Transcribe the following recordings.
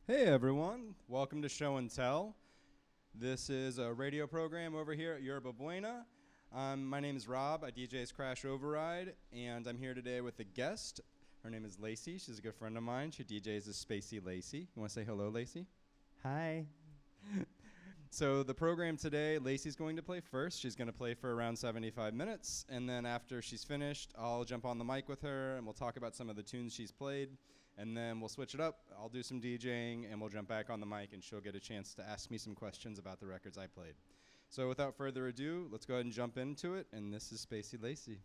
Hey everyone, welcome to Show and Tell. This is a radio program over here at Yerba Buena. My name is Rob, I DJ's Crash Override, and I'm here today with a guest. Her name is Lacey, she's a good friend of mine. She DJs as Spacey Lacey. You want to say hello, Lacey? Hi. So the program today, Lacey's going to play first. She's going to play for around 75 minutes, and then after she's finished, I'll jump on the mic with her, and we'll talk about some of the tunes she's played. And then we'll switch it up. I'll do some DJing, and we'll jump back on the mic, and she'll get a chance to ask me some questions about the records I played. So without further ado, let's go ahead and jump into it, and this is Spacey Lacey.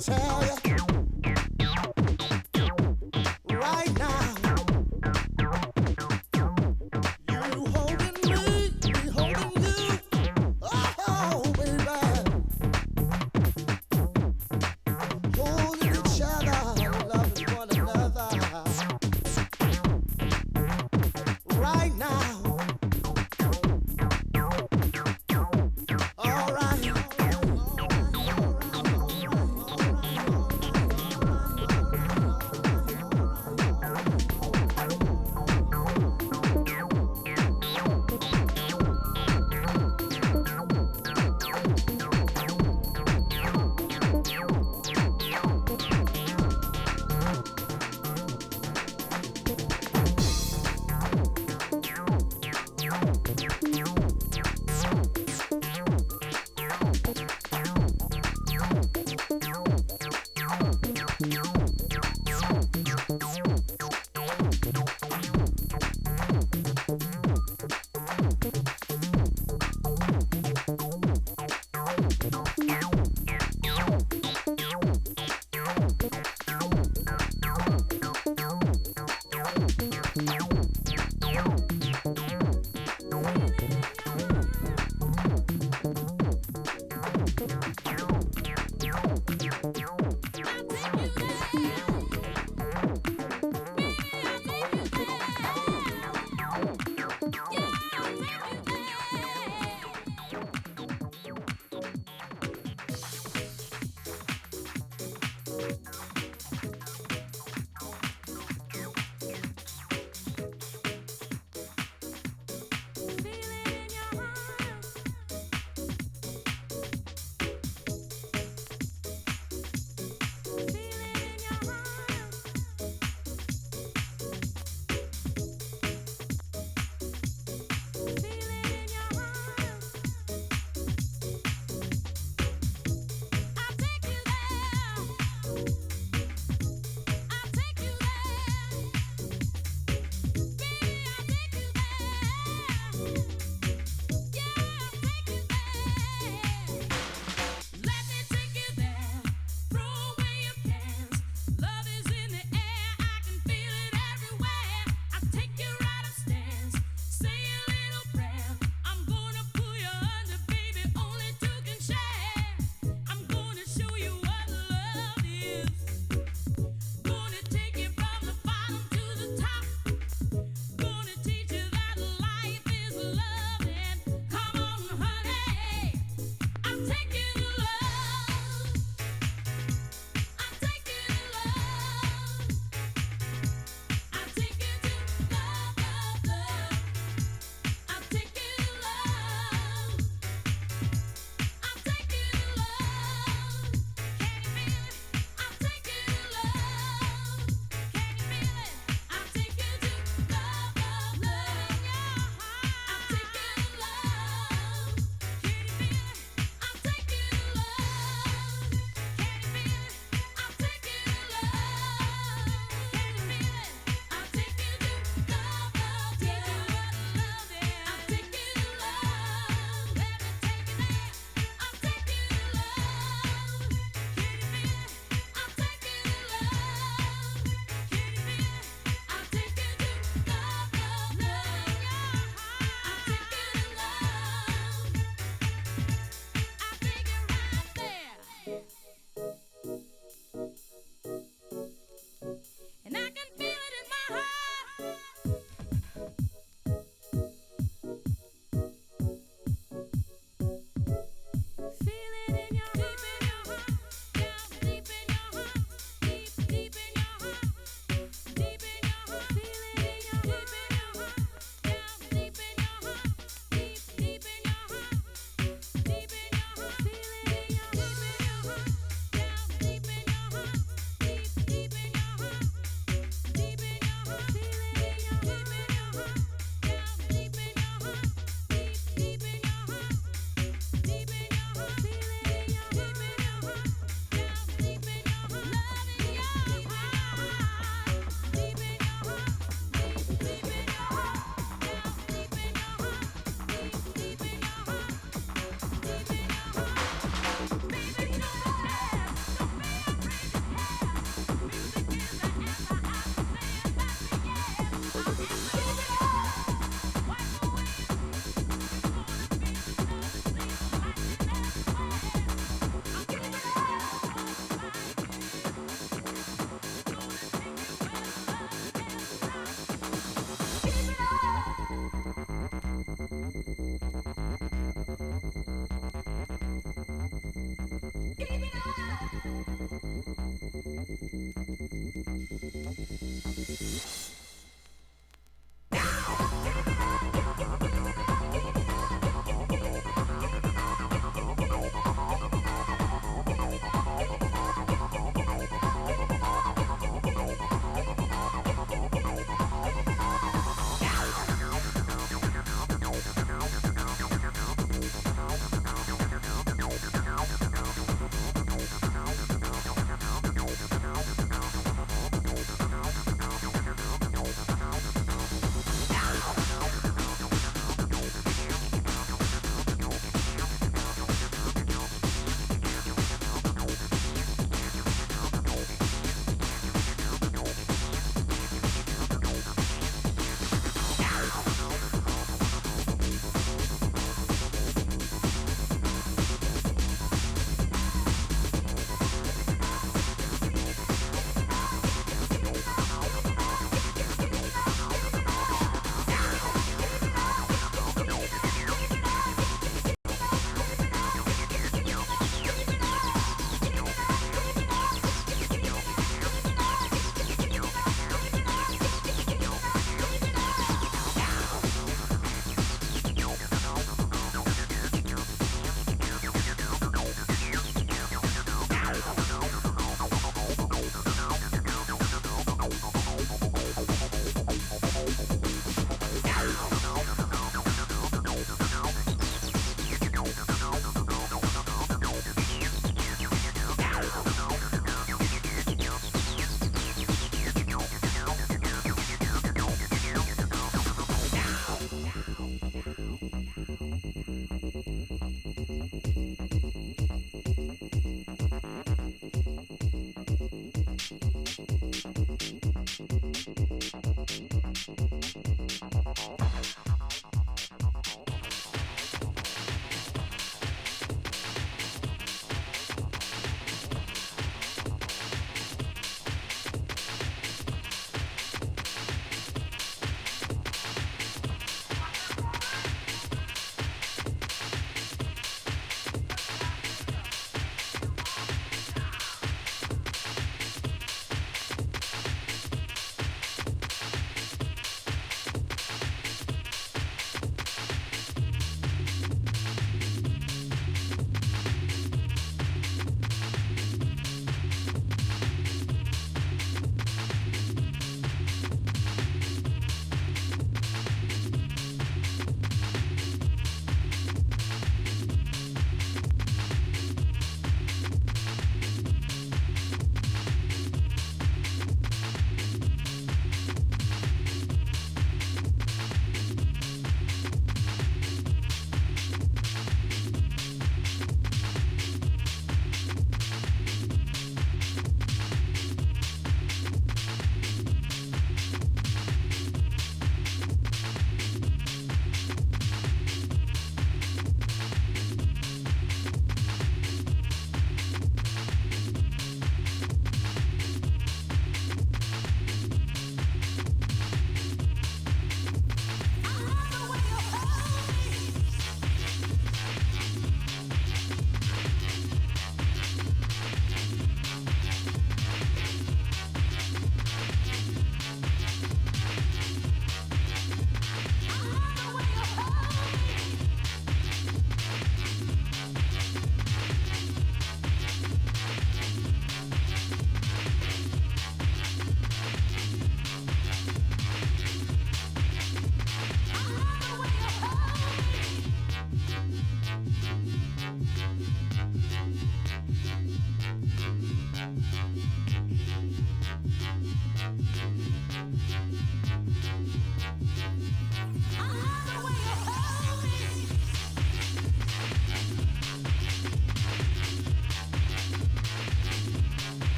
tell you right now, you holding me, me holding you. Oh, baby, holding each other, loving one another. Right now, all right.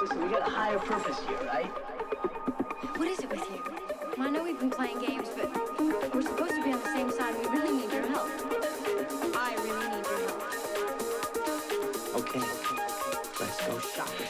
listen, we got a higher purpose here, right? What is it with you? Well, I know we've been playing games, but we're supposed to be on the same side. We really need your help. I really need your help. Okay, let's go shopping.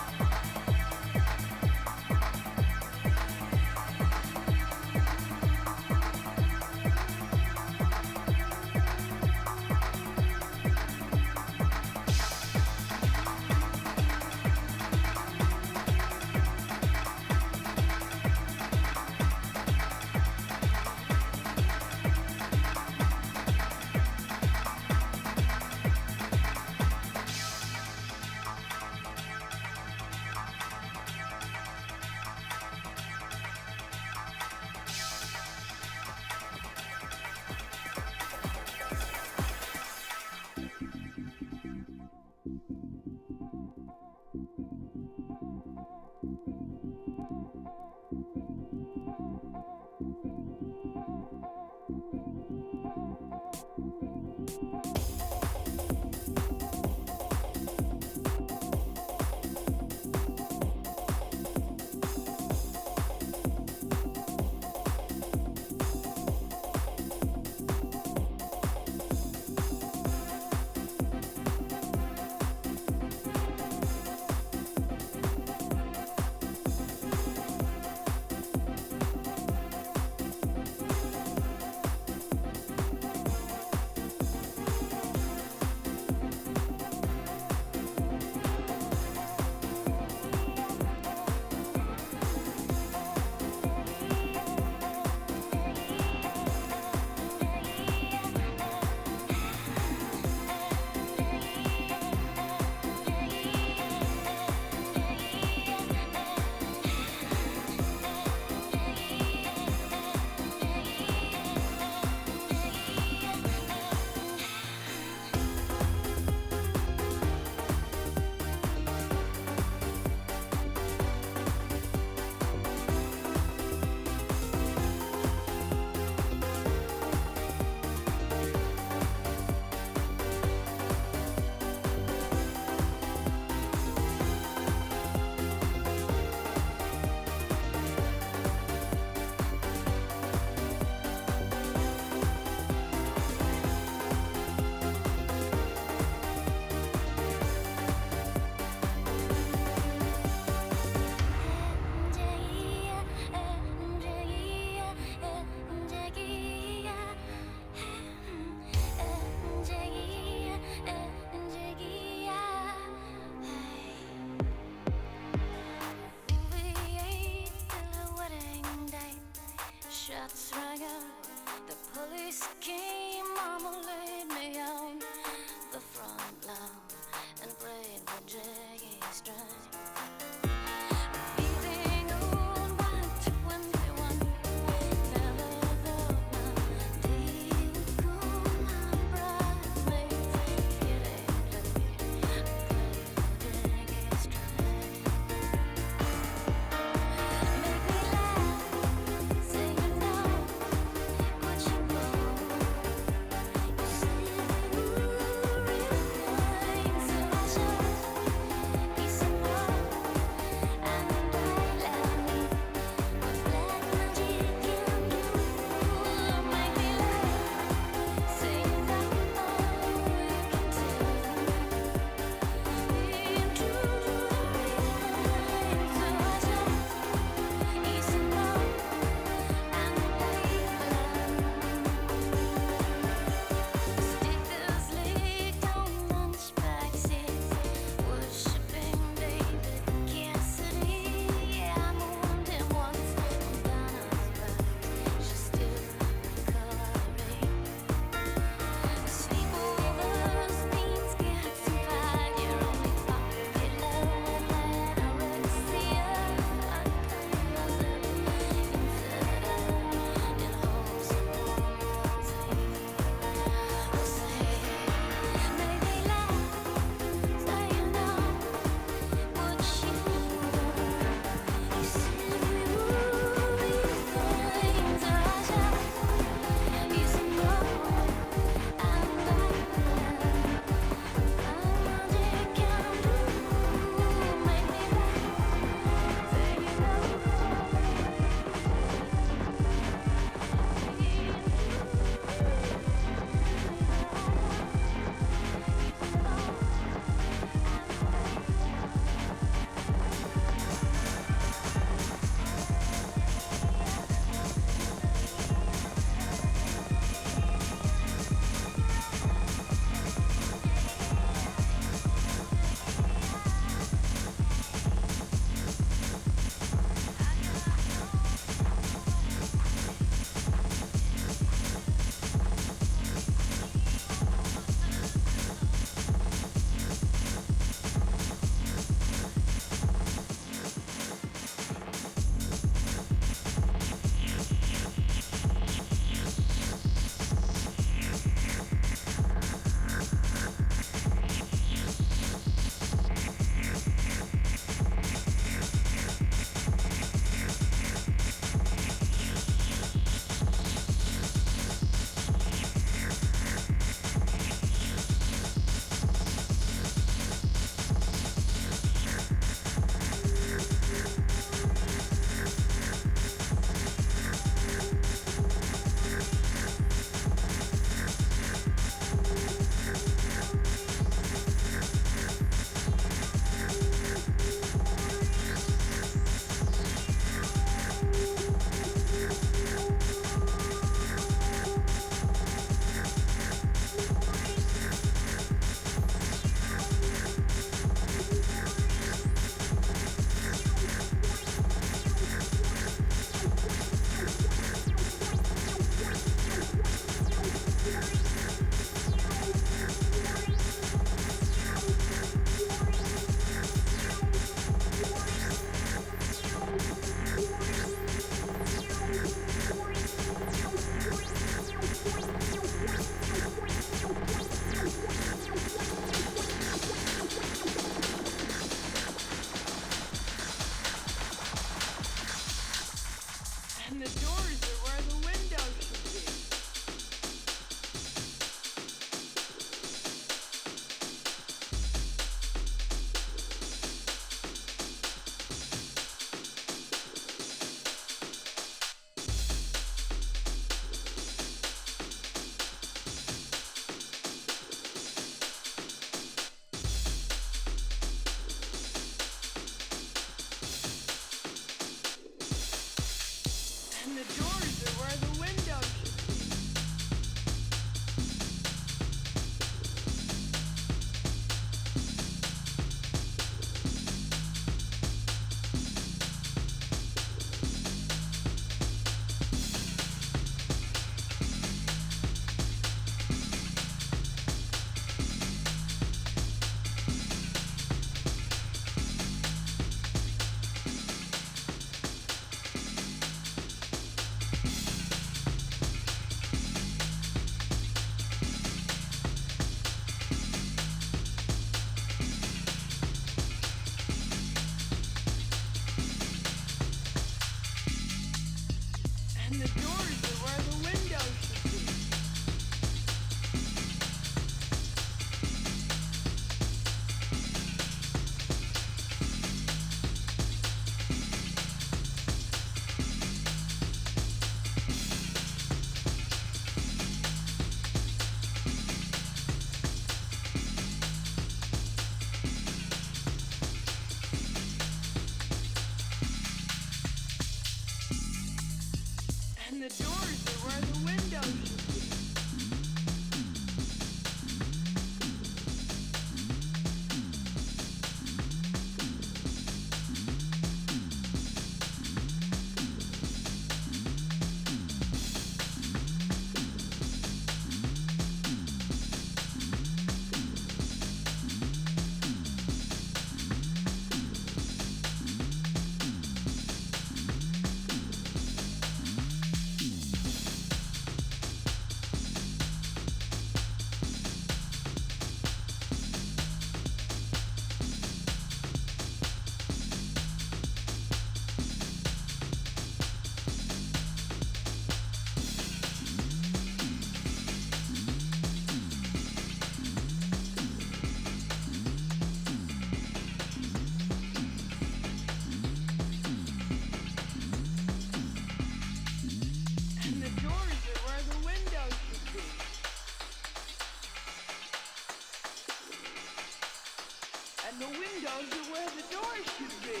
And the windows are where the doors should be.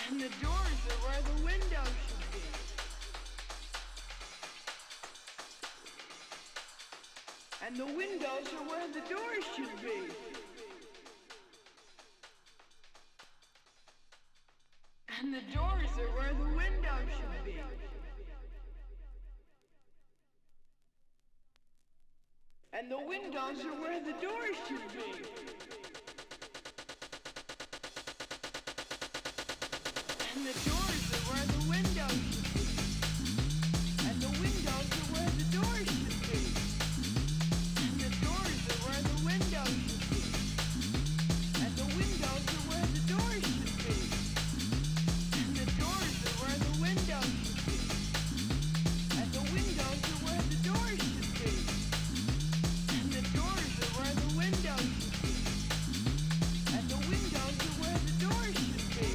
And the doors are where the windows should be. And the windows are where the doors should be. And the doors are where the windows should be. And the windows are where the doors should be. And the doors are where the windows should be. And the windows are where the doors should be. And the doors are where the windows should be. And the windows are where the doors should be. And the doors are where the windows should be. And the windows are where the doors should be. And the doors are where the windows should be. And the windows are where the doors should be.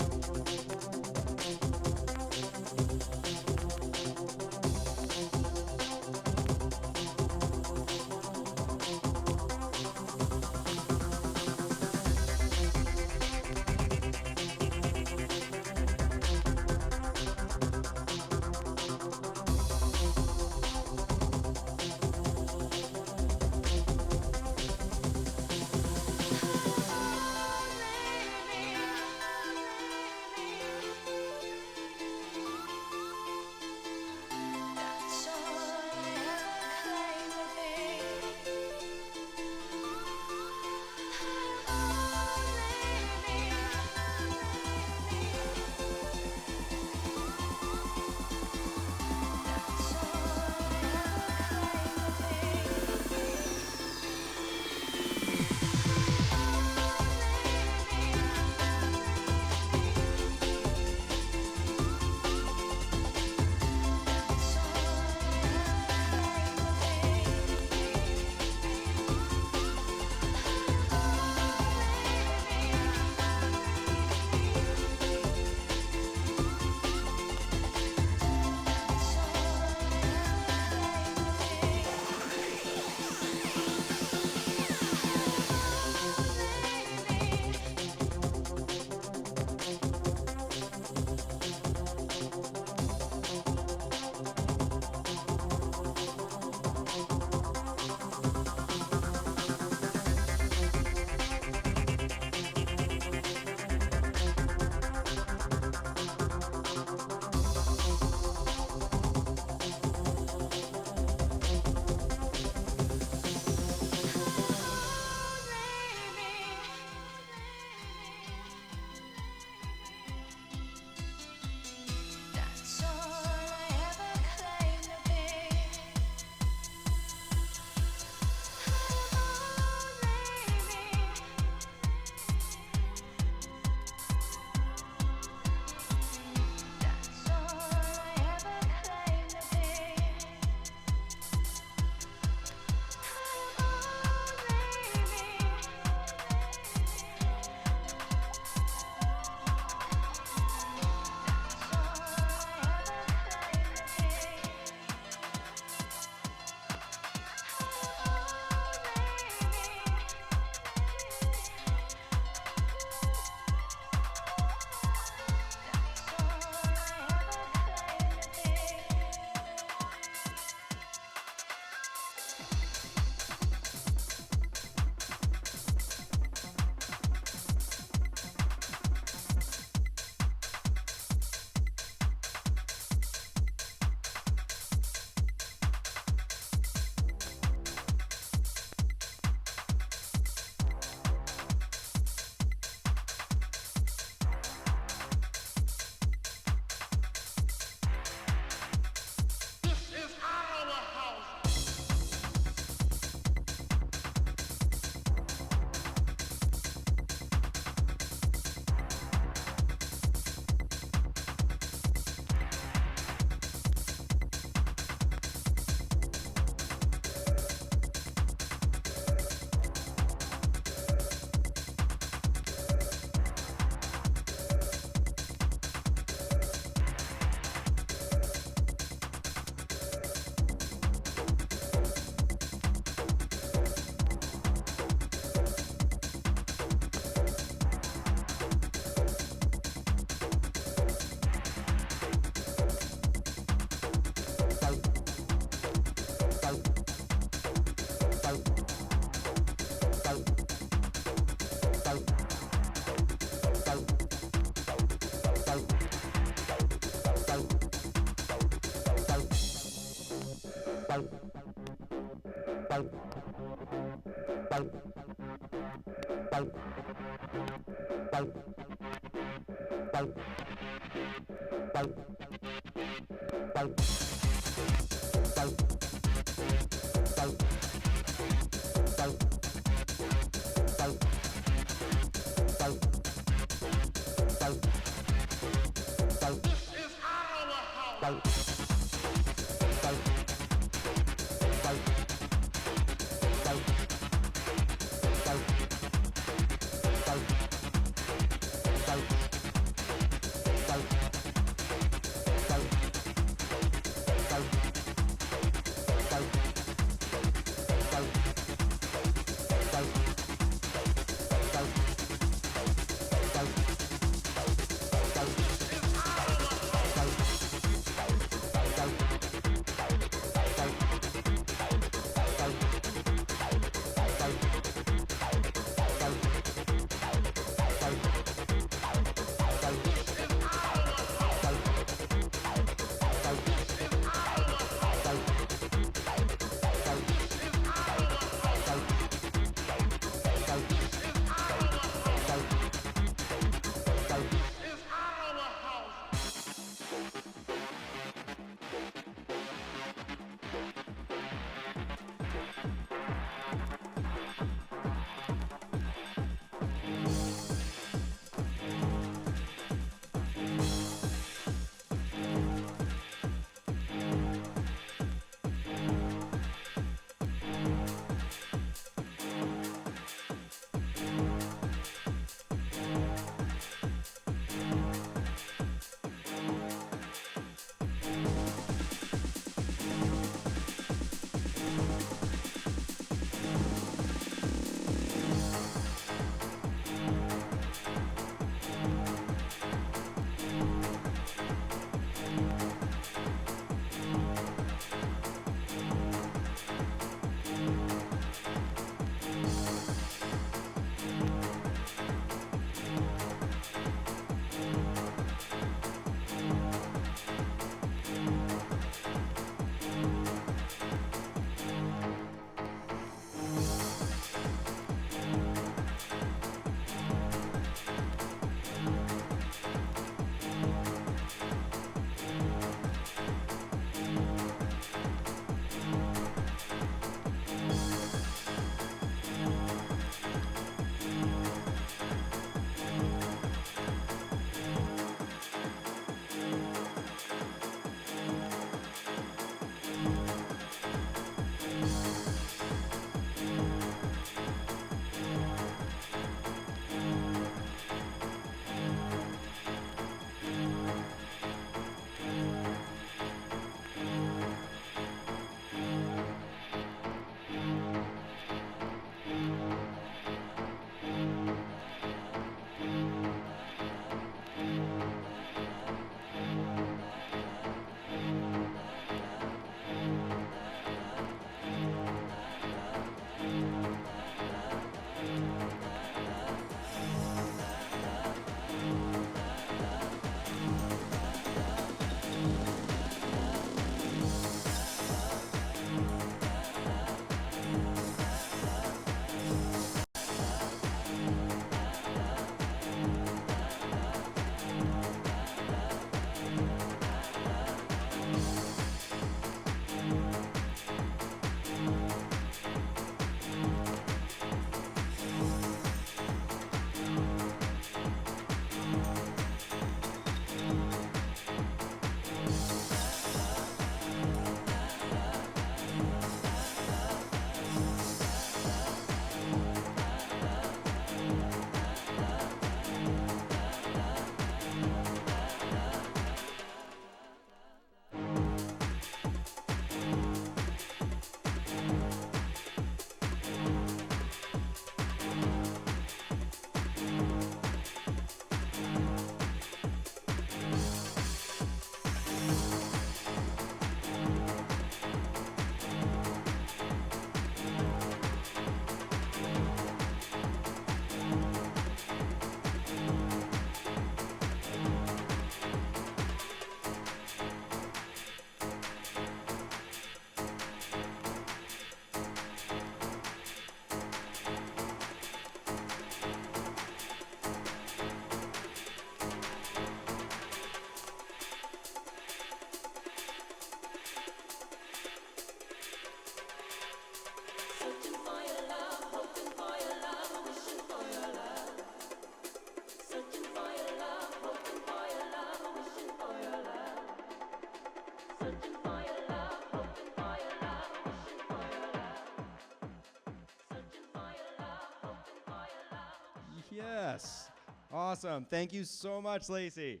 Yes. Awesome. Thank you so much, Lacey.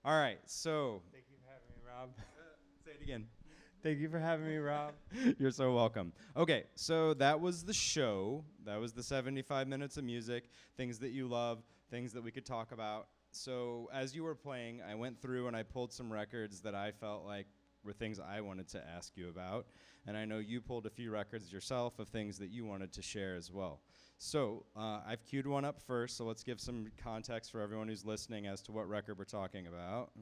All right, so Thank you for having me, Rob. say it again. Thank you for having me, Rob. You're so welcome. Okay, so that was the show. That was the 75 minutes of music, things that you love, things that we could talk about. So as you were playing, I went through and I pulled some records that I felt like were things I wanted to ask you about. And I know you pulled a few records yourself of things that you wanted to share as well. So I've queued one up first, so let's give some context for everyone who's listening as to what record we're talking about.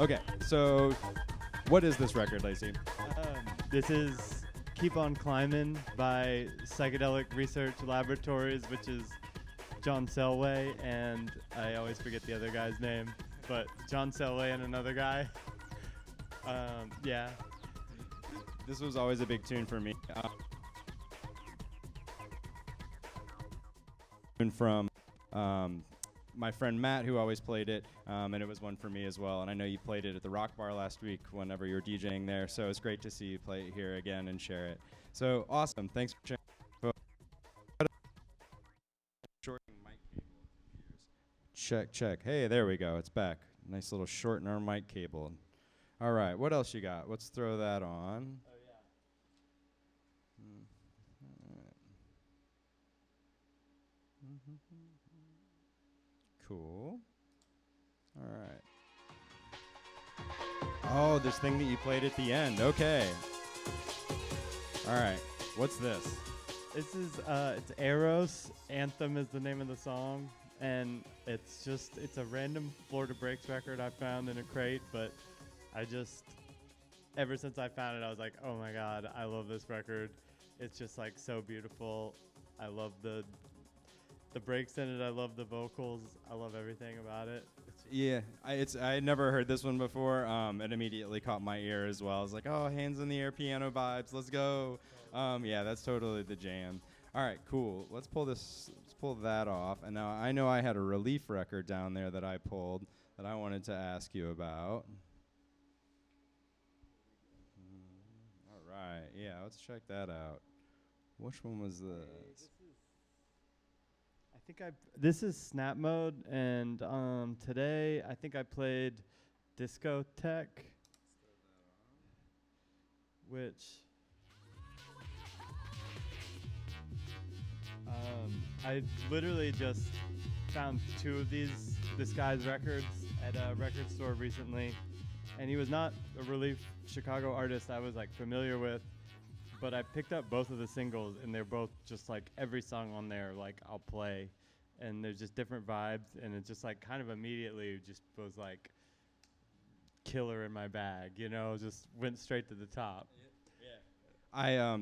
Okay, so what is this record, Lacey? This is Keep On Climbing by Psychedelic Research Laboratories, which is John Selway, and I always forget the other guy's name, but John Selway and another guy. Yeah. This was always a big tune for me. From my friend Matt, who always played it, and it was one for me as well. And I know you played it at the Rock Bar last week whenever you were DJing there, so it's great to see you play it here again and share it. So awesome. Thanks for sharing. Check, check. Hey, there we go. It's back. Nice little shorten our mic cable. All right, what else you got? Let's throw that on. Oh, yeah. Cool. All right. Oh, this thing that you played at the end. Okay. All right. What's this? This is, it's Eros. Anthem is the name of the song. And it's a random Florida Breaks record I found in a crate, but ever since I found it, I was like, oh my God, I love this record. It's just like so beautiful. I love the breaks in it. I love the vocals. I love everything about it. Yeah, I had never heard this one before. It immediately caught my ear as well. I was like, oh, hands in the air, piano vibes, let's go. Yeah, that's totally the jam. All right, cool. Let's pull that off. And now I know I had a Relief record down there that I pulled that I wanted to ask you about. All right, yeah, let's check that out. Which one was this? This is Snap Mode, and today I think I played Discotheque, which I literally just found two of this guy's records at a record store recently, and he was not a Relief Chicago artist I was like familiar with, but I picked up both of the singles, and they're both just like every song on there like I'll play, and there's just different vibes, and it just like kind of immediately just was like killer in my bag, you know, just went straight to the top.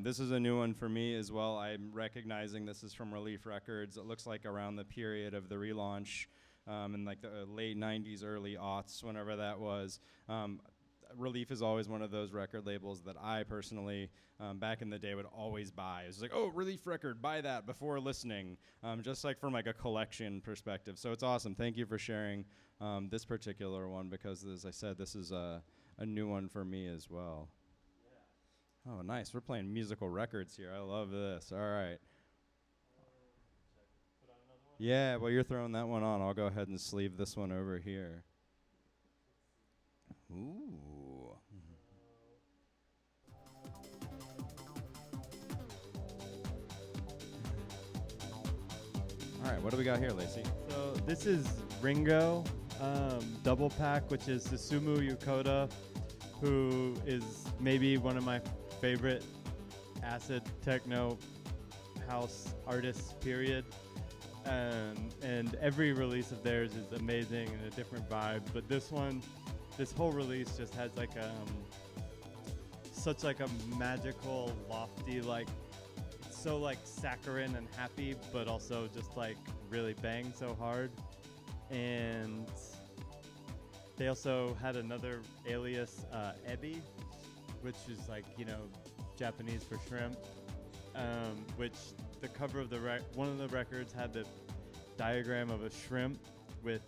This is a new one for me as well. I'm recognizing this is from Relief Records. It looks like around the period of the relaunch in like the late 90s, early aughts, whenever that was. Relief is always one of those record labels that I personally, back in the day, would always buy. It was like, oh, Relief record, buy that before listening, just like from like a collection perspective. So it's awesome. Thank you for sharing this particular one because, as I said, this is a new one for me as well. Oh, nice. We're playing musical records here. I love this. All right. Yeah, well, you're throwing that one on. I'll go ahead and sleeve this one over here. Ooh. All right, what do we got here, Lacey? So this is Ringo Double Pack, which is Susumu Yokota, who is maybe one of my favorite acid techno house artists, period. And every release of theirs is amazing and a different vibe. But this whole release just has like such like a magical, lofty, like so like saccharine and happy, but also just like really bang so hard. And they also had another alias, Ebi, which is like, you know, Japanese for shrimp, which the cover of one of the records had the diagram of a shrimp with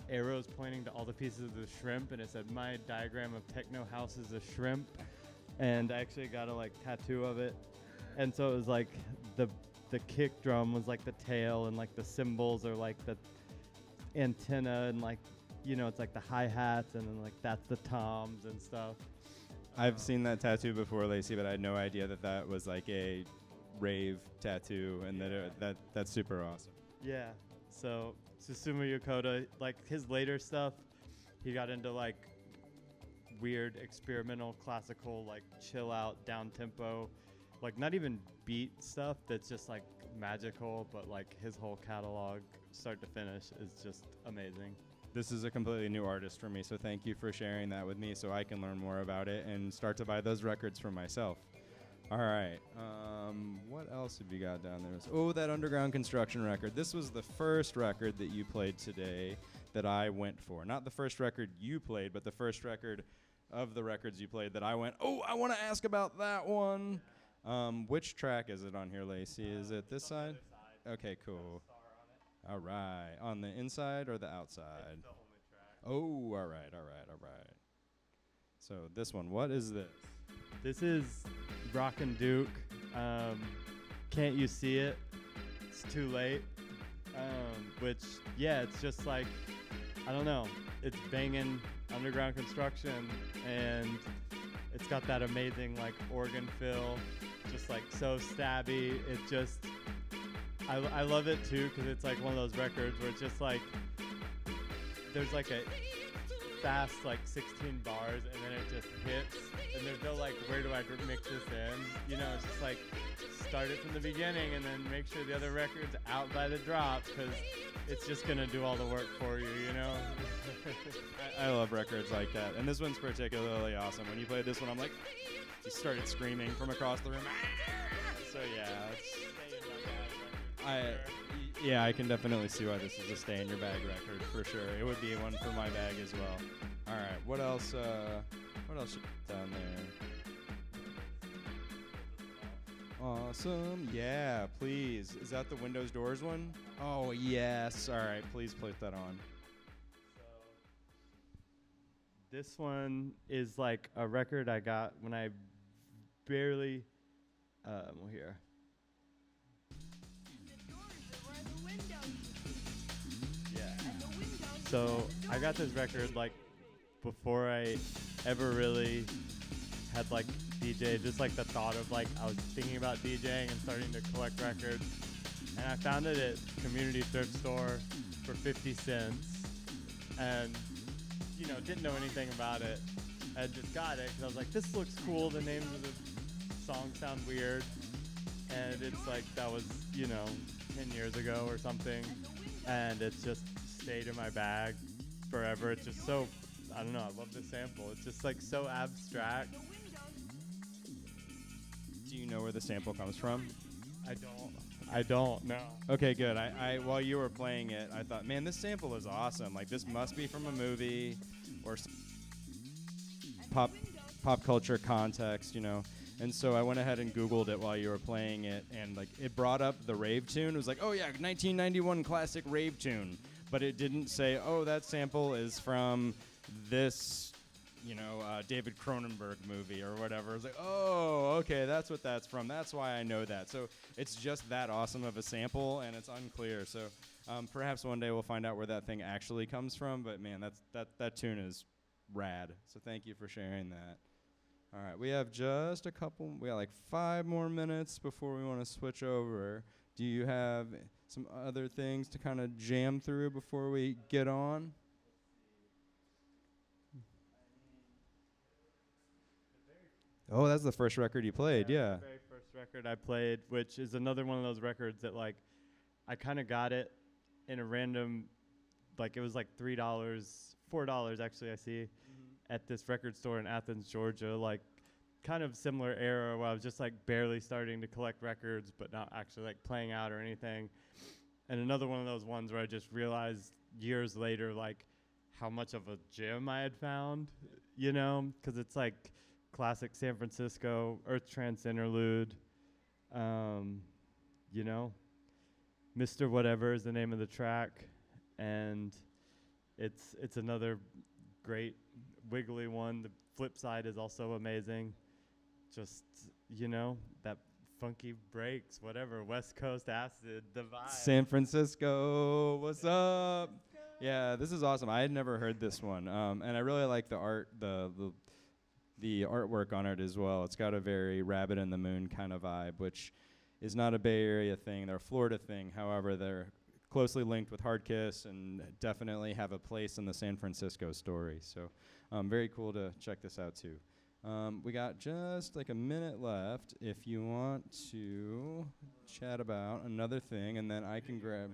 arrows pointing to all the pieces of the shrimp, and it said, my diagram of techno house is a shrimp. and I actually got a like tattoo of it. And so it was like the kick drum was like the tail, and like the cymbals are like the antenna, and like, you know, it's like the hi-hats, and then like that's the toms and stuff. I've seen that tattoo before, Lacey, but I had no idea that that was like a rave tattoo, and that's super awesome. Yeah. So Susumu Yokota, like his later stuff, he got into like weird experimental classical, like chill out, down tempo, like not even beat stuff that's just like magical, but like his whole catalog, start to finish, is just amazing. This is a completely new artist for me, so thank you for sharing that with me so I can learn more about it and start to buy those records for myself. All right. What else have you got down there? Oh, that Underground Construction record. This was the first record that you played today that I went for. Not the first record you played, but the first record of the records you played that I went, oh, I want to ask about that one. Which track is it on here, Lacey? Is it this side? Okay, cool. All right. On the inside or the outside? It's the only track. Oh, all right. So this one, what is this? This is Rockin' Duke. Can't You See It? It's Too Late. Which, yeah, it's just like, I don't know. It's banging Underground Construction, and it's got that amazing like organ fill, just like so stabby. It just, I love it too, because it's like one of those records where it's just like, there's like a fast like 16 bars, and then it just hits, and there's no like, where do I mix this in? You know, it's just like, start it from the beginning and then make sure the other record's out by the drop, because it's just gonna do all the work for you, you know? I love records like that, and this one's particularly awesome. When you played this one, I'm like, you started screaming from across the room. So yeah, I can definitely see why this is a stay in your bag record for sure. It would be one for my bag as well. All right, what else? What else down there? Awesome, yeah, please. Is that the Windows Doors one? Oh yes. All right, please put that on. This one is like a record I got when I barely, well here. Yeah. So I got this record like before I ever really had like DJ, just like the thought of like I was thinking about DJing and starting to collect records, and I found it at community thrift store for 50 cents, and you know, didn't know anything about it. I just got it because I was like, this looks cool, the names of the songs sound weird, and it's like, that was, you know, 10 years ago or something, and it's just stayed in my bag forever. It's just so, I don't know, I love the sample. It's just like so abstract. Do you know where the sample comes from? I don't know. Okay, good. I while you were playing it, I thought, man, this sample is awesome. Like, this must be from a movie or pop culture context, you know. And so I went ahead and Googled it while you were playing it, and like it brought up the rave tune. It was like, oh yeah, 1991 classic rave tune, but it didn't say, oh, that sample is from this, you know, David Cronenberg movie or whatever. I was like, oh, okay, that's what that's from. That's why I know that. So it's just that awesome of a sample, and it's unclear. So perhaps one day we'll find out where that thing actually comes from. But man, that tune is rad. So thank you for sharing that. All right, we have just a couple. We got like 5 more minutes before we want to switch over. Do you have some other things to kind of jam through before we get on? Oh, that's the first record you played, yeah. The very first record I played, which is another one of those records that like, I kind of got it in a random, like it was like $3, $4 actually, I see, at this record store in Athens, Georgia, like kind of similar era where I was just like barely starting to collect records, but not actually like playing out or anything. And another one of those ones where I just realized years later, like how much of a gem I had found, you know, because it's like classic San Francisco, Earth Trance Interlude, you know, Mr. Whatever is the name of the track, and it's another great wiggly one. The flip side is also amazing, just, that funky breaks, whatever, West Coast acid, the vibe. San Francisco, what's up? Yeah, this is awesome. I had never heard this one, and I really like the art, the artwork on it as well. It's got a very Rabbit in the Moon kind of vibe, which is not a Bay Area thing. They're a Florida thing. However, they're closely linked with Hard Kiss and definitely have a place in the San Francisco story. So very cool to check this out too. We got just like a minute left if you want to chat about another thing, and then I can grab.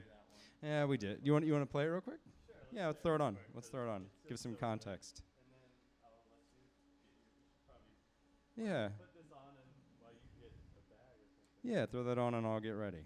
Yeah, we did. You want to play it real quick? Sure. Yeah, let's throw it on. Let's throw it on. Give some context. Yeah. Put this on and while you get a bag or something. Yeah, throw that on and I'll get ready.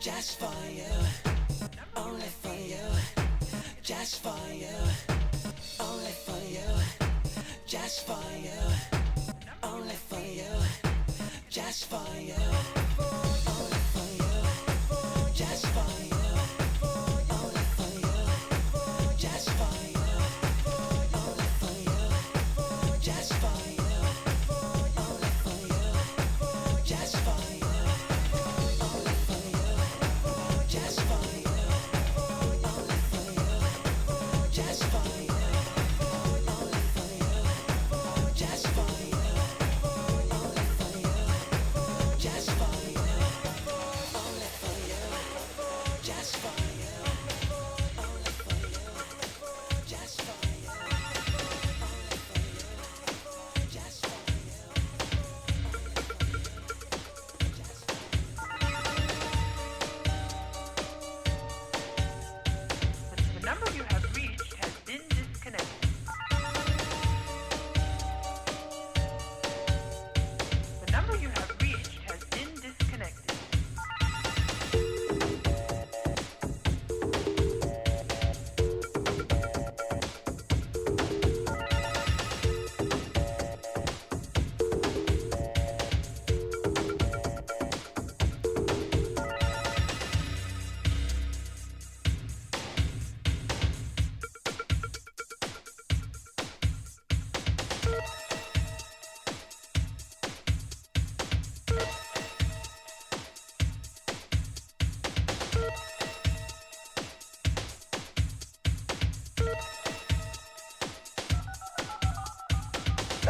just for you, only for you, just for you, only for you, just for you, only for you, just for you, only for you, just for you, only for you, just for you, only for you, just for you, only for you, just for you. The number you have reached has been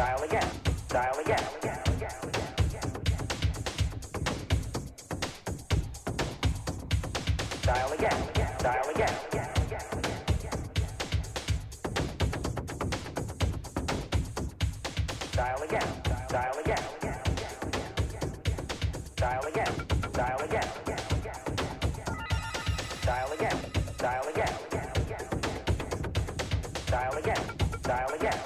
Dial again. Dial again. Dial again. Dial again. Dial again. Dial again. Dial again. Dial again. Dial again. Dial again. Dial again. Dial again.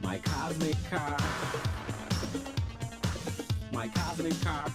My cosmic car. My cosmic car.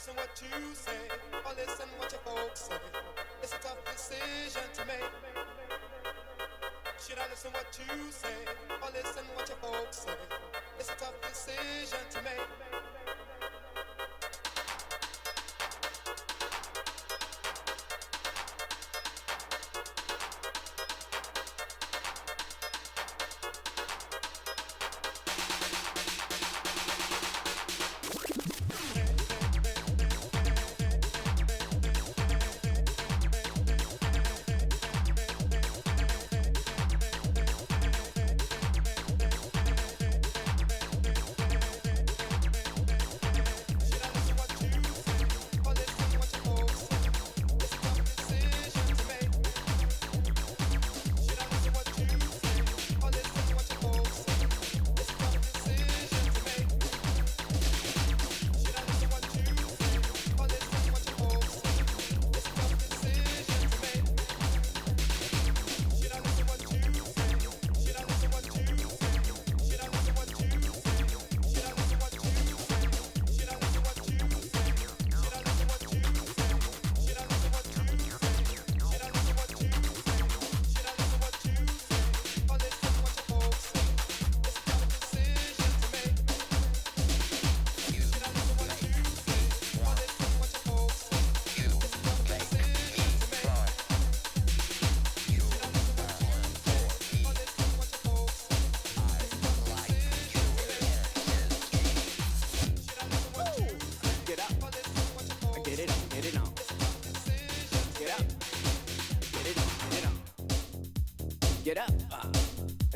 listen what you say, or listen what your folks say. It's a tough decision to make. Should I listen what you say, or listen what your folks say? It's a tough decision to make.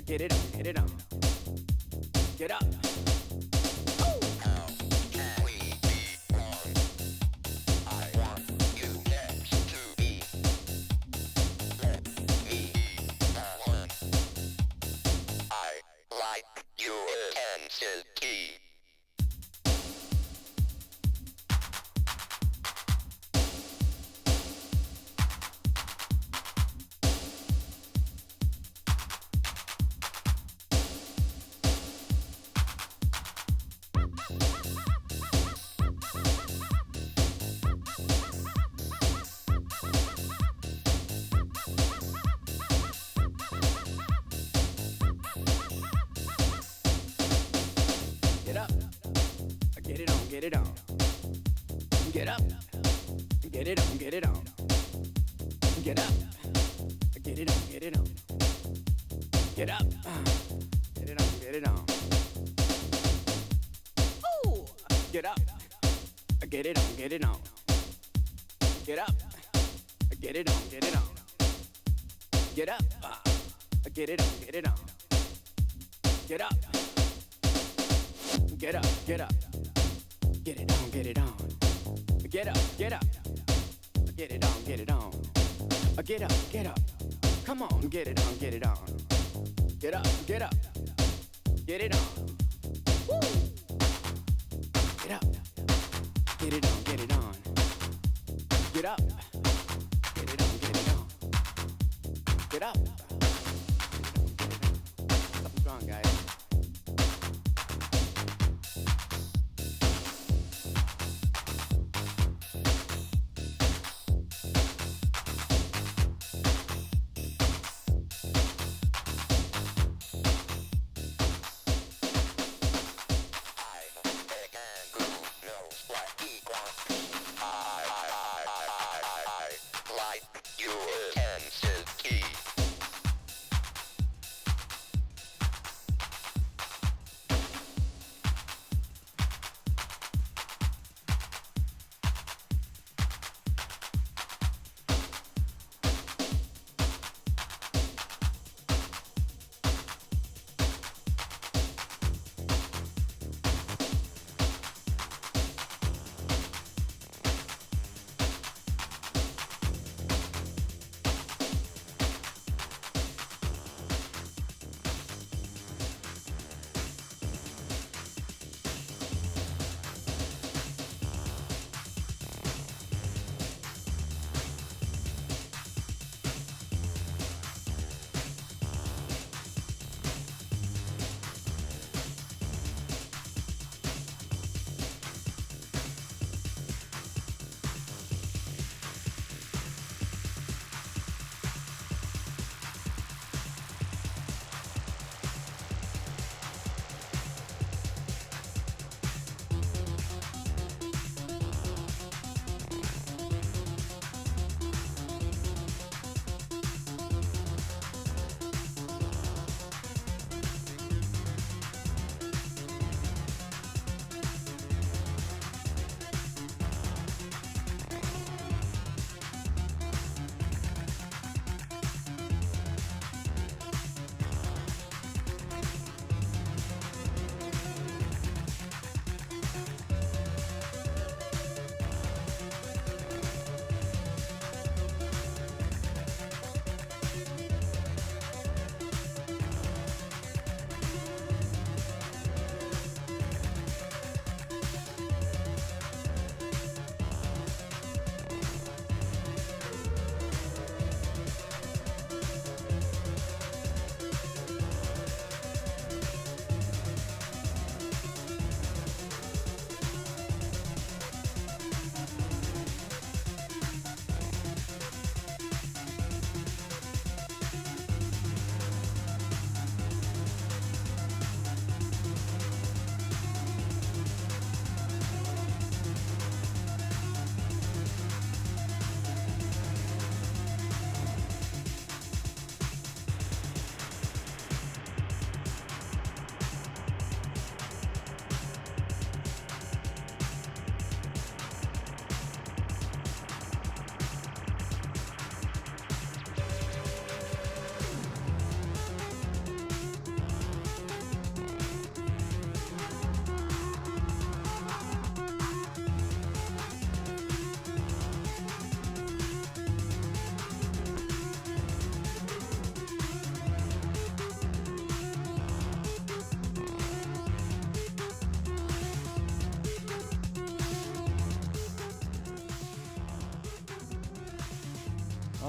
Get up, get it on, get it on. Get up. Get it on. Get up. Get it on, get it on. Get up. Get it on, get it on. Get up. Get it on, get it on. Ooh. Get up. Get it on, get it on. Get up. Get it on, get it on. Get up. Get it on, get it on. Get up. Get up, get up. Get it on, get it on. Get up, get up. Get it on, get it on. Get up, get up. Come on, get it on, get it on. Get up, get up. Get it on. Woo! Get up. Get it on, get it on. Get up. Get it on, get it on. Get up. Something strong, guys.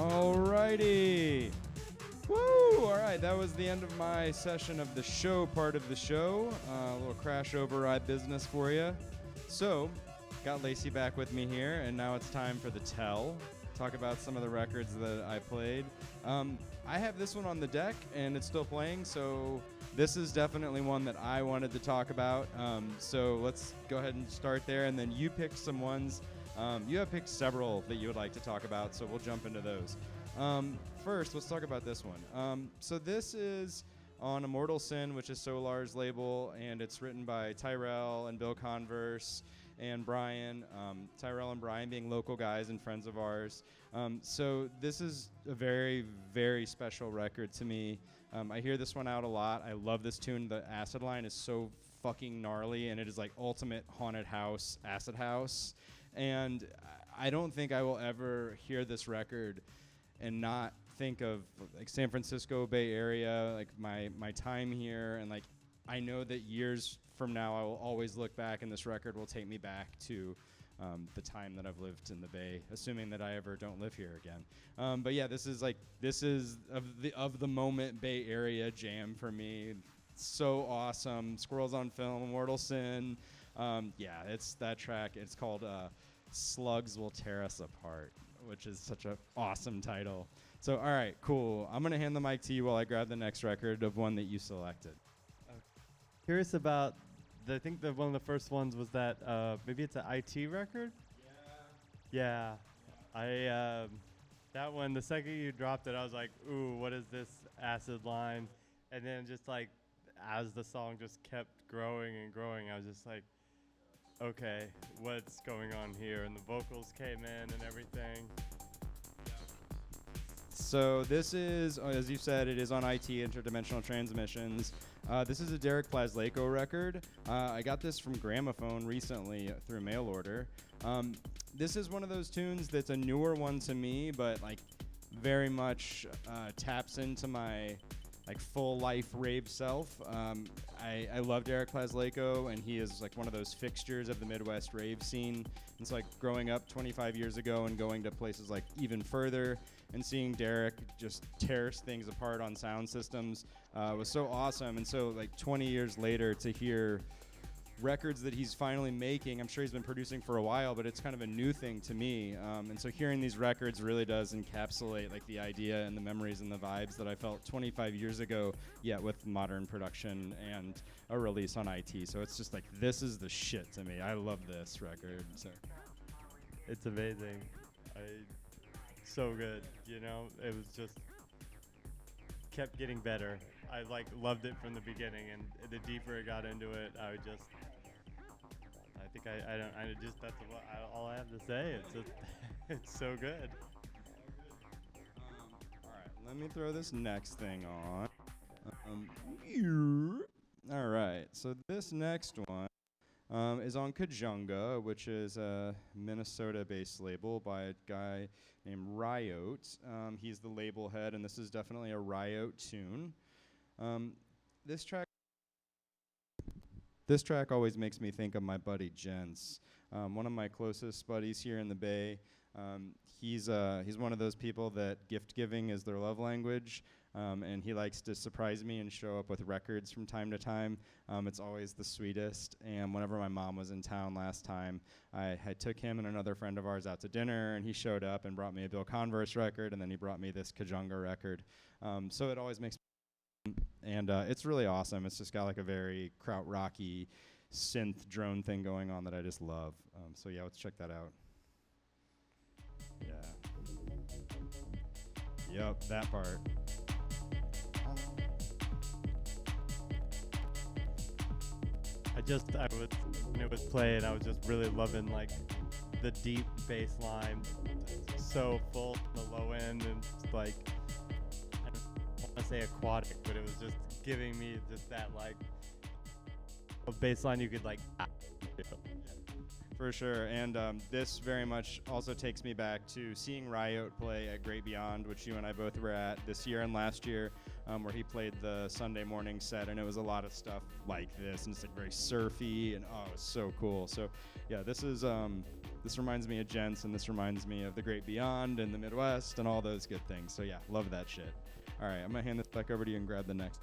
Alrighty. Woo! All right, that was the end of my session of the show, part of the show. A little crash override business for you. So, got Lacey back with me here, and now it's time for the tell. Talk about some of the records that I played. I have this one on the deck, and it's still playing, so this is definitely one that I wanted to talk about. So let's go ahead and start there, and then you pick some ones. You have picked several that you would like to talk about, so we'll jump into those. First, let's talk about this one. So this is on Immortal Sin, which is Solar's label, and it's written by Tyrell and Bill Converse and Brian. Tyrell and Brian being local guys and friends of ours. So this is a very, very special record to me. I hear this one out a lot. I love this tune. The acid line is so fucking gnarly, and it is like ultimate haunted house, acid house. And I don't think I will ever hear this record and not think of like San Francisco Bay Area, like my time here, and like I know that years from now I will always look back and this record will take me back to the time that I've lived in the Bay, assuming that I ever don't live here again. But yeah, this is of the moment Bay Area jam for me. So awesome. Squirrels on Film, Immortal Sin. Yeah, it's that track. It's called Slugs Will Tear Us Apart, which is such an awesome title. So, all right, cool. I'm going to hand the mic to you while I grab the next record of one that you selected. Curious about, I think that one of the first ones was that, maybe it's an IT record? Yeah. That one, the second you dropped it, I was like, ooh, what is this acid line? And then just like, as the song just kept growing and growing, I was just like, okay, what's going on here? And the vocals came in and everything. So this is, as you said, it is on IT, Interdimensional Transmissions. This is a Derek Plasleco record. I got this from Gramophone recently through mail order. This is one of those tunes that's a newer one to me, but like very much taps into my like full life rave self. I love Derek Plasleco, and he is like one of those fixtures of the Midwest rave scene. It's like growing up 25 years ago and going to places like even further and seeing Derek just tear things apart on sound systems was so awesome. And so like 20 years later to hear records that he's finally making, I'm sure he's been producing for a while, but it's kind of a new thing to me. And so hearing these records really does encapsulate like the idea and the memories and the vibes that I felt 25 years ago, yet with modern production and a release on IT. So it's just like, this is the shit to me. I love this record. So It's amazing. So good, you know? It was just, kept getting better. I like loved it from the beginning, and the deeper it got into it, I think that's all I have to say. It's just, it's so good. all right, let me throw this next thing on. All right, so this next one is on Kajunga, which is a Minnesota-based label by a guy named Riot. He's the label head, and this is definitely a Riot tune. This track always makes me think of my buddy Jens, one of my closest buddies here in the Bay. He's one of those people that gift giving is their love language, and he likes to surprise me and show up with records from time to time. It's always the sweetest. And whenever my mom was in town last time, I took him and another friend of ours out to dinner, and he showed up and brought me a Bill Converse record, and then he brought me this Kajunga record. So it always makes me, and it's really awesome. It's just got like a very krautrocky synth drone thing going on that I just love. So yeah, let's check that out. Yeah. Yep, that part. When it was playing, I was just really loving like the deep bass line, so full on the low end, and just, like, I don't want to say aquatic, but it was just giving me just that like a bass line you could like. For sure, and this very much also takes me back to seeing Riot play at Great Beyond, which you and I both were at this year and last year. where he played the Sunday morning set, and it was a lot of stuff like this, and it's like very surfy, and oh, it's so cool. So yeah, this reminds me of Gents, and this reminds me of the Great Beyond and the Midwest and all those good things. So yeah, love that shit. All right, I'm gonna hand this back over to you and grab the next.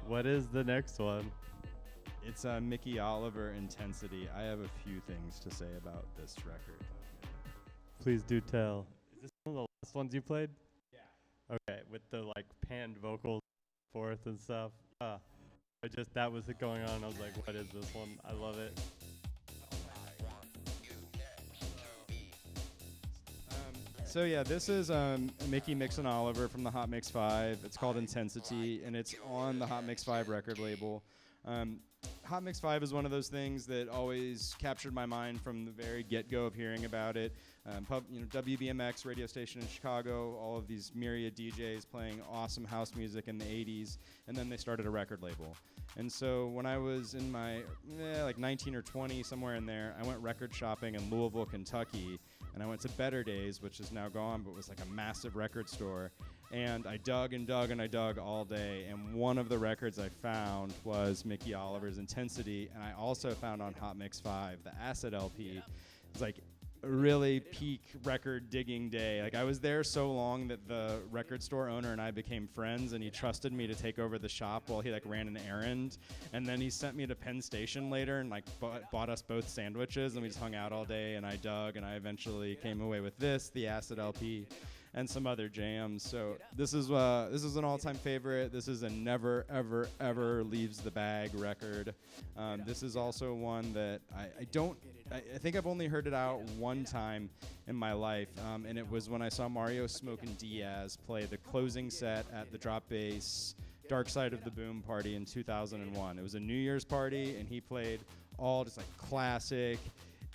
What is the next one? It's Mickey Oliver, Intensity. I have a few things to say about this record. Please do tell. Is this one of the last ones you played? Yeah. Okay, with the like panned vocals forth and stuff. That was it going on. I was like, what is this one? I love it. So yeah, this is Mickey Mix and Oliver from the Hot Mix 5. It's called Intensity, and it's on the Hot Mix 5 record label. Hot Mix 5 is one of those things that always captured my mind from the very get-go of hearing about it. WBMX radio station in Chicago, all of these myriad DJs playing awesome house music in the 80s, and then they started a record label. And so when I was in my like 19 or 20, somewhere in there, I went record shopping in Louisville, Kentucky, and I went to Better Days, which is now gone, but was like a massive record store. And I dug and dug and I dug all day, and one of the records I found was Mickey Oliver's Intensity, and I also found on Hot Mix 5 the Acid LP. It's like a really peak record digging day. Like I was there so long that the record store owner and I became friends, and he trusted me to take over the shop while he like ran an errand, and then he sent me to Penn Station later and like bought us both sandwiches, and we just hung out all day, and I dug, and I eventually came away with this, the Acid LP, and some other jams. So this is an all-time favorite. This is a never, ever, ever leaves the bag record. This is also one that I think I've only heard it out one time in my life, and it was when I saw Mario Smokin' Diaz play the closing set at the Drop Bass Dark Side of the Boom party in 2001. It was a New Year's party, and he played all just like classic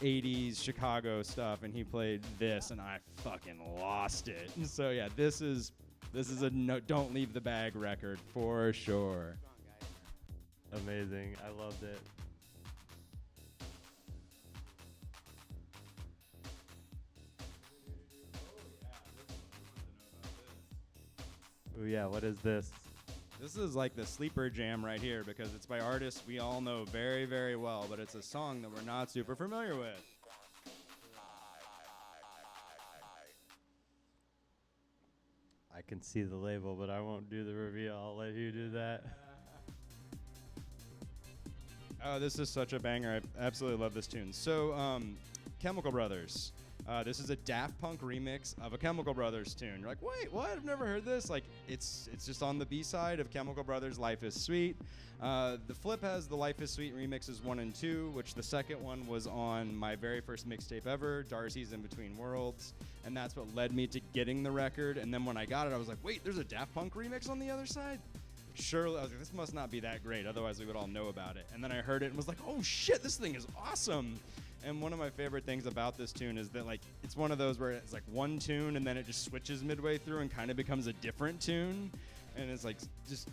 80s Chicago stuff, and he played this, and I fucking lost it. So yeah, this is a don't leave the bag record for sure. Amazing. I loved it. Oh yeah, what is this? This is like the sleeper jam right here, because it's by artists we all know very, very well, but it's a song that we're not super familiar with. I can see the label, but I won't do the reveal. I'll let you do that. Oh, this is such a banger. I absolutely love this tune. So, Chemical Brothers. This is a Daft Punk remix of a Chemical Brothers tune. You're like, wait, what? I've never heard this. Like, it's just on the B-side of Chemical Brothers' Life is Sweet. The flip has the Life is Sweet remixes 1 and 2, which the second one was on my very first mixtape ever, Darcy's In Between Worlds, and that's what led me to getting the record. And then when I got it, I was like, wait, there's a Daft Punk remix on the other side? Surely, I was like, this must not be that great, otherwise we would all know about it. And then I heard it and was like, oh shit, this thing is awesome. And one of my favorite things about this tune is that like it's one of those where it's like one tune and then it just switches midway through and kind of becomes a different tune, and it's like just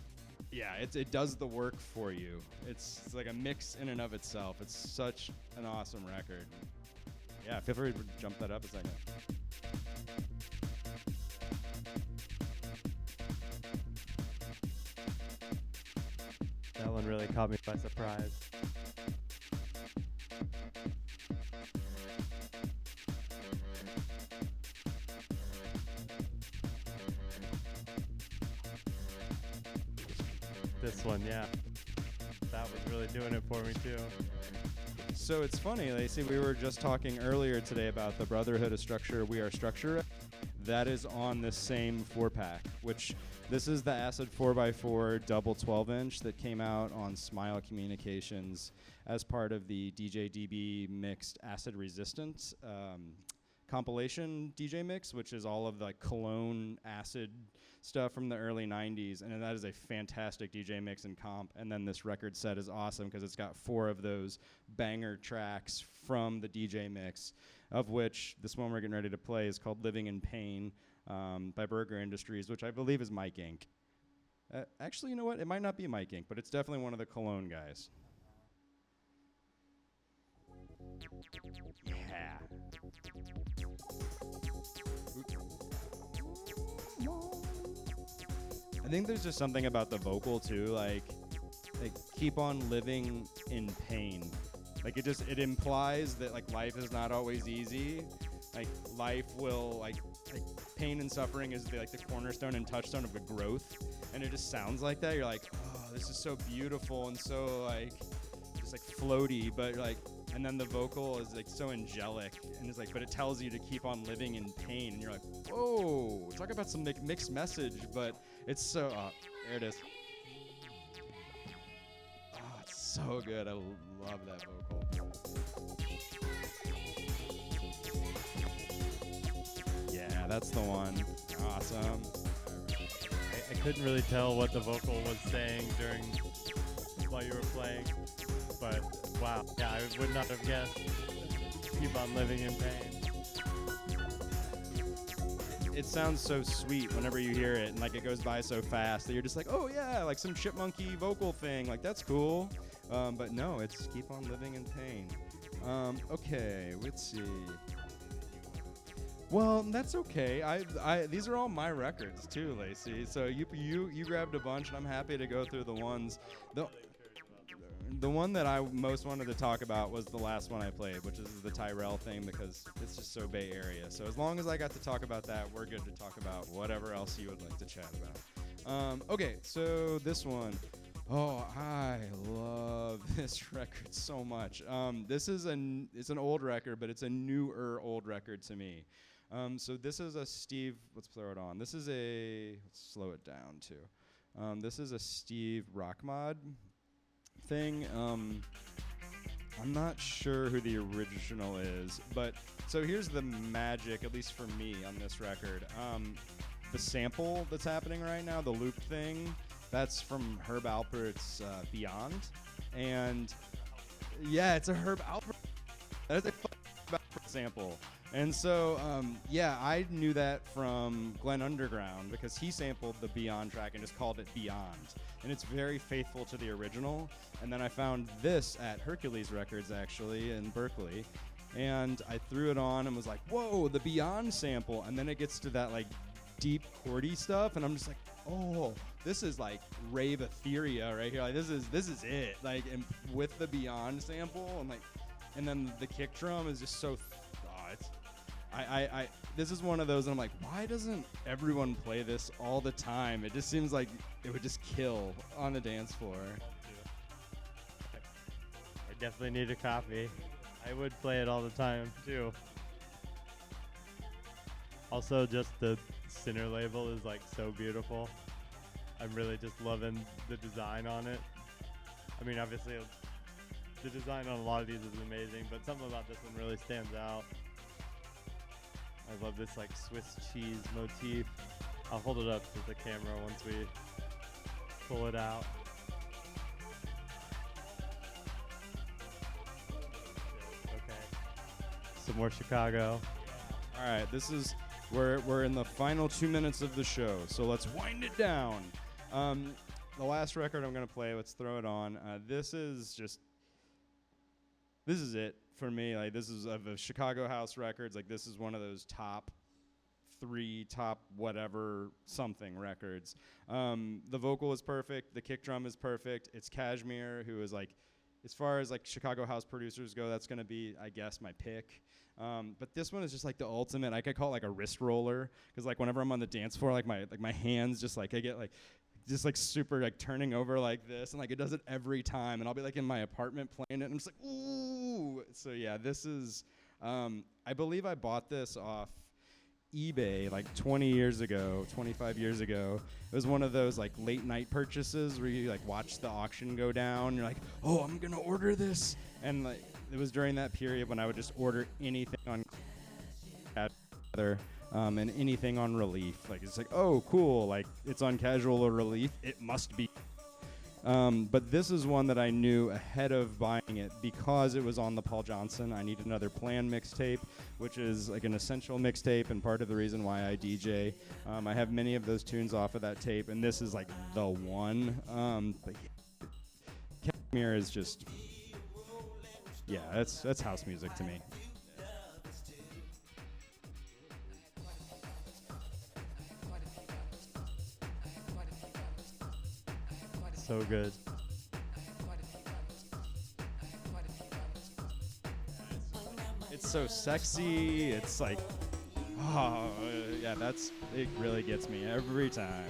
it does the work for you. It's like a mix in and of itself. It's such an awesome record. Yeah, feel free to jump that up a second. That one really caught me by surprise. This one, yeah. That was really doing it for me too. So it's funny, Lacey, we were just talking earlier today about the Brotherhood of Structure, We Are Structure. That is on this same 4-pack, which this is the Acid 4x4 double 12-inch that came out on Smile Communications as part of the DJ DB mixed Acid Resistant compilation DJ mix, which is all of the Cologne Acid stuff from the early 90s, and that is a fantastic DJ mix and comp. And then this record set is awesome because it's got 4 of those banger tracks from the DJ mix, of which this one we're getting ready to play is called Living in Pain by Burger Industries, which I believe is Mike Inc. Actually, you know what? It might not be Mike Inc., but it's definitely one of the Cologne guys. Yeah. I think there's just something about the vocal too, like keep on living in pain. Like it implies that like life is not always easy. Like life will like pain and suffering is the cornerstone and touchstone of the growth, and it just sounds like that. You're like, oh, this is so beautiful and so like just like floaty, but like, and then the vocal is like so angelic and it's like, but it tells you to keep on living in pain, and you're like, whoa, talk about some mixed message, but it's so there it is. Oh, it's so good. I love that vocal. Yeah, that's the one. Awesome. I couldn't really tell what the vocal was saying while you were playing, but wow, yeah, I would not have guessed. Keep on living in pain. It sounds so sweet whenever you hear it, and like it goes by so fast that you're just like, oh yeah, like some chipmunky vocal thing, like that's cool. But no, it's keep on living in pain. Okay, let's see. Well, that's okay. These are all my records too, Lacey. So you grabbed a bunch, and I'm happy to go through the ones. The one that I most wanted to talk about was the last one I played, which is the Tyrell thing, because it's just so Bay Area. So as long as I got to talk about that, we're good to talk about whatever else you would like to chat about. Okay, so this one. Oh, I love this record so much. This is it's an old record, but it's a newer old record to me. So this is a Steve. Let's throw it on. This is let's slow it down too. This is a Steve Rockmod thing. I'm not sure who the original is, but so here's the magic, at least for me, on this record. The sample that's happening right now, the loop thing, that's from Herb Alpert's Beyond, and yeah, it's a Herb Alpert. That's a Herb Alpert sample. And so, yeah, I knew that from Glenn Underground because he sampled the Beyond track and just called it Beyond. And it's very faithful to the original. And then I found this at Hercules Records, actually, in Berkeley. And I threw it on and was like, whoa, the Beyond sample. And then it gets to that, like, deep chordy stuff. And I'm just like, oh, this is, like, rave etheria right here. Like, this is it. Like, and with the Beyond sample, I'm like, and then the kick drum is just so... this is one of those, and I'm like, why doesn't everyone play this all the time? It just seems like it would just kill on the dance floor. I definitely need a copy. I would play it all the time, too. Also, just the Sinner label is, like, so beautiful. I'm really just loving the design on it. I mean, obviously, the design on a lot of these is amazing, but something about this one really stands out. I love this like Swiss cheese motif. I'll hold it up to the camera once we pull it out. Okay. Some more Chicago. All right, we're in the final 2 minutes of the show, so let's wind it down. The last record I'm gonna play, let's throw it on. This is it for me. Like, this is of Chicago house records. Like, this is one of those top 3, top whatever something records. The vocal is perfect. The kick drum is perfect. It's Kashmir, who is like, as far as like Chicago house producers go, that's gonna be, I guess, my pick. But this one is just like the ultimate. I could call it like a wrist roller, because like whenever I'm on the dance floor, like my hands just like I get like just like super like turning over like this, and like it does it every time, and I'll be like in my apartment playing it, and I'm just like, ooh. So yeah, this is I believe I bought this off eBay like 20 years ago, 25 years ago. It was one of those like late night purchases where you like watch the auction go down, you're like, oh, I'm gonna order this, and like it was during that period when I would just order anything on and anything on Relief. Like, it's like, oh, cool, like, it's on Casual or Relief, it must be. But this is one that I knew ahead of buying it because it was on the Paul Johnson I Need Another Plan mixtape, which is like an essential mixtape and part of the reason why I DJ. I have many of those tunes off of that tape, and this is like the one. But Kashmir is just... yeah, that's house music to me. So good. It's so sexy. It's like, oh, yeah, it really gets me every time.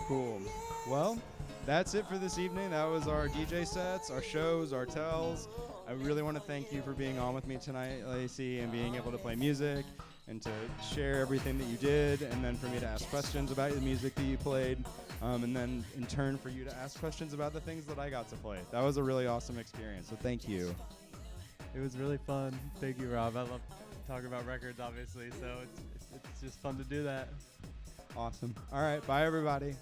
Cool. Well, that's it for this evening. That was our DJ sets, our shows, our tells. I really want to thank you for being on with me tonight, Lacey, and being able to play music and to share everything that you did, and then for me to ask questions about the music that you played, and then in turn for you to ask questions about the things that I got to play. That was a really awesome experience, so thank you. It was really fun. Thank you, Rob. I love talking about records, obviously, so it's just fun to do that. Awesome. All right, bye everybody.